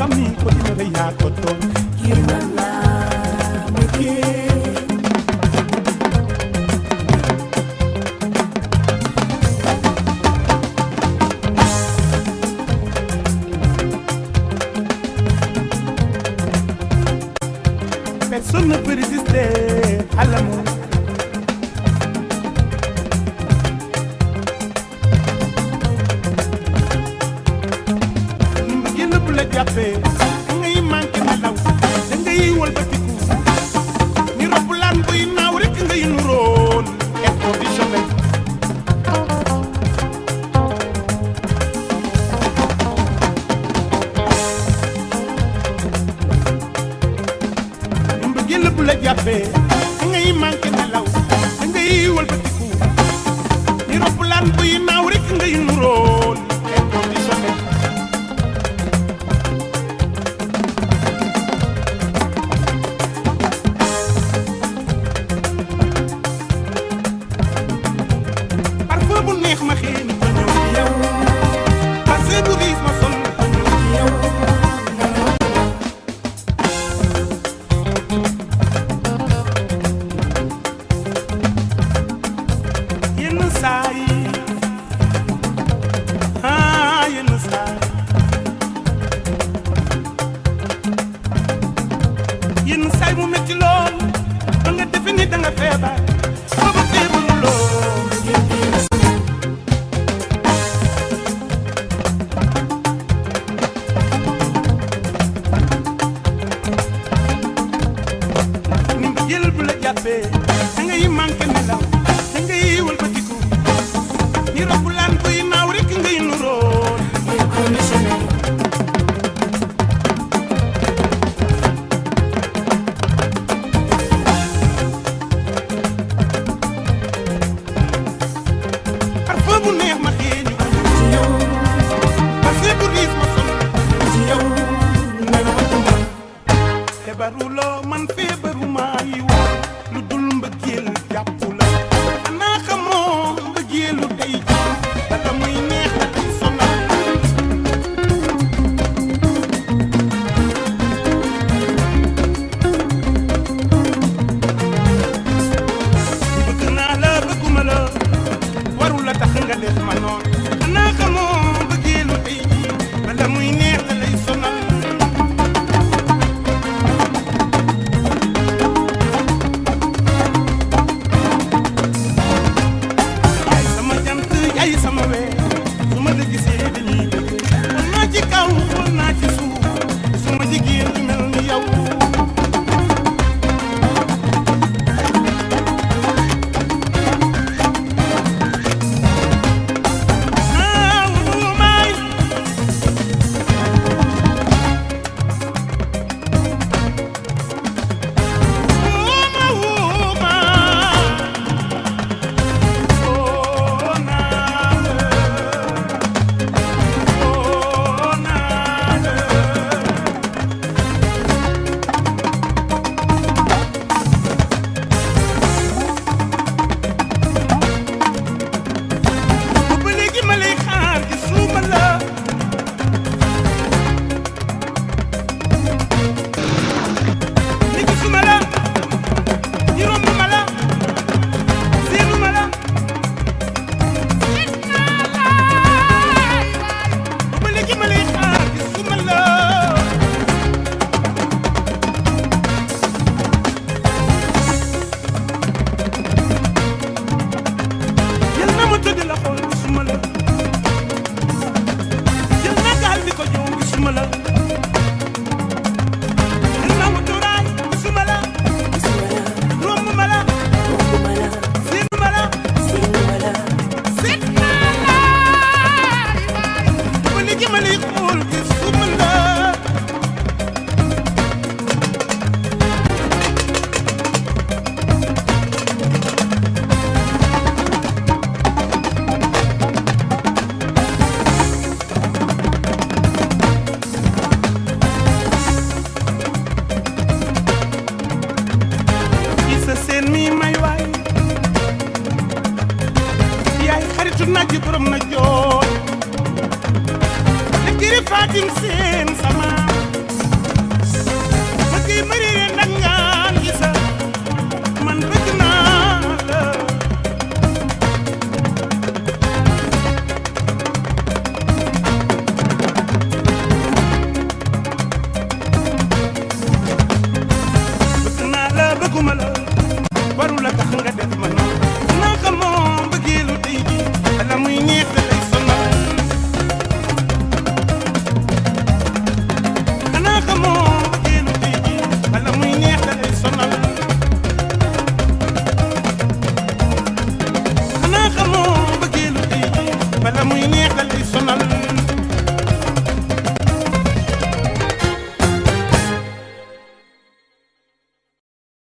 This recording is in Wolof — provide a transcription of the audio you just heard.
xam ni ko dina la yaa ko tooñ kii man laa bëggee personne ne peut résister à l'amour. Mbëggeel bu la jàppee da ngay manqué nelaw da ngay wëlbatiku ni rob laan buy naaw rek ngay nuróol et conditionnel. Mbëggeel bu la jàppee da ngay manqué nelaw da ngay wëlbatiku ni rob laan buy naaw rek ngay nuróol et conditionnel. Parfum bu neex ma xëy na ko ñëw ci yow parce bu riis ma sol ko ñëw ci yow. Yenn saa yi yenn saa yi yenn saa yi mu metti lool ba nga defe ni da nga feebar booba feebaru lool. Ni mbëggeel bu la jàppee da ngay manqué nelaw da ngay wëlbatiku ni rob laan buy naaw rek ngay nuróol. Parfum bu neex ma xëy ñu ko ñëw ci yow parce bu riis ma sol ci yow. Feebaruloo man feebaruma yi wax lu dul mbëggeel jàpp la xanaa xamoo mbëggeelu tey ji bala muy neex la di sonal. Bëgg naa la bëgguma la warul la tax nga def ma noonu xanaa xamoo mbëggeelu tey ji bala muy neex la lay sonal. Yaay sama jant yaay sama weer su ma la gisee dañuy bëgg xool naa ci kaw xool naa ci suuf suma jigéen ñu mel ni yow. Maay wuuma oo naa la ba léegi ma lay xaar gisuma la ni gisuma la ni romb ma la seenu ma la ba léegi ma lay xaar gisuma la. Jël na ma tëdd la xool gisuma la jël na gaal di ko ñëw gisuma la jël na wuturaay gisuma la romb ma la seenu ma la seet naa la ba léegi ma lay xool gisuma la. Isa seen mi may waay yaay xaritu naaj borom na joor le kiri Fatim seen sama